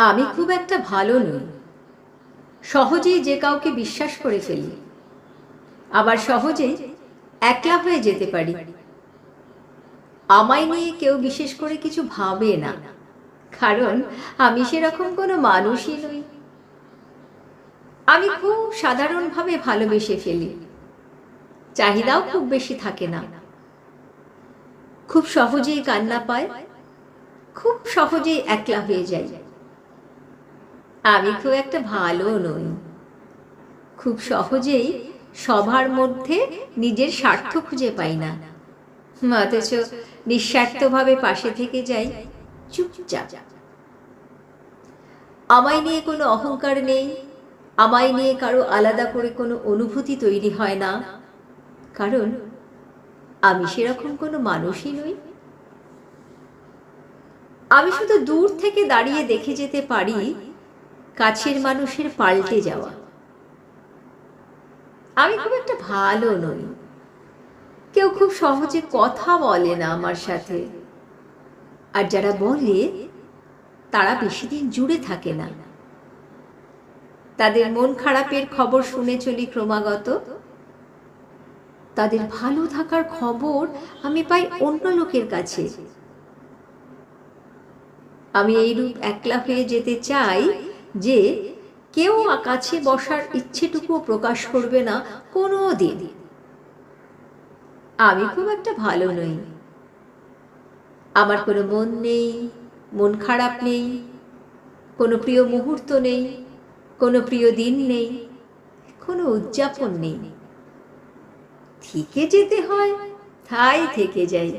আমি খুব একটা ভালো নই। সহজেই যে কাউকে বিশ্বাস করে ফেলি, আবার সহজেই একলা হয়ে যেতে পারি। আমায় নিয়ে কেউ বিশেষ করে কিছু ভাবে না, কারণ আমি সেরকম কোনো মানুষই নই। আমি খুব সাধারণভাবে ভালোবেসে ফেলি, চাহিদাও খুব বেশি থাকে না। খুব সহজেই কান্না পায়, খুব সহজেই একলা হয়ে যাই। আমি খুব একটা ভালো নই। খুব সহজেই সবার মধ্যে নিজের স্বার্থ খুঁজে পাই না, অথচ নিঃস্বার্থভাবে পাশে থেকে যাই চুপচাপ। আমায় নিয়ে কোনো অহংকার নেই, আমায় নিয়ে কারো আলাদা করে কোনো অনুভূতি তৈরি হয় না, কারণ আমি সেরকম কোনো মানুষই নই। আমি শুধু দূর থেকে দাঁড়িয়ে দেখে যেতে পারি কাছের মানুষের পাল্টে যাওয়া। আমি খুব একটা ভালো নই। কেউ খুব সহজে কথা বলে না আমার সাথে, আর যারা বলে তারা বেশি দিন জুড়ে থাকে না। তাদের মন খারাপের খবর শুনে চলি ক্রমাগত, তাদের ভালো থাকার খবর আমি পাই অন্য লোকের কাছে। আমি এইরূপ একলা হয়ে যেতে চাই যে কেউ কাছে বসার ইচ্ছেটুকুও প্রকাশ করবে না কোনো দিন। আমি খুব একটা ভালো নই। আমার কোনো মন নেই, মন খারাপ নেই, কোনো প্রিয় মুহূর্ত নেই, কোনো প্রিয় দিন নেই, কোনো উদযাপন নেই। থেকে যেতে হয় তাই থেকে যাই।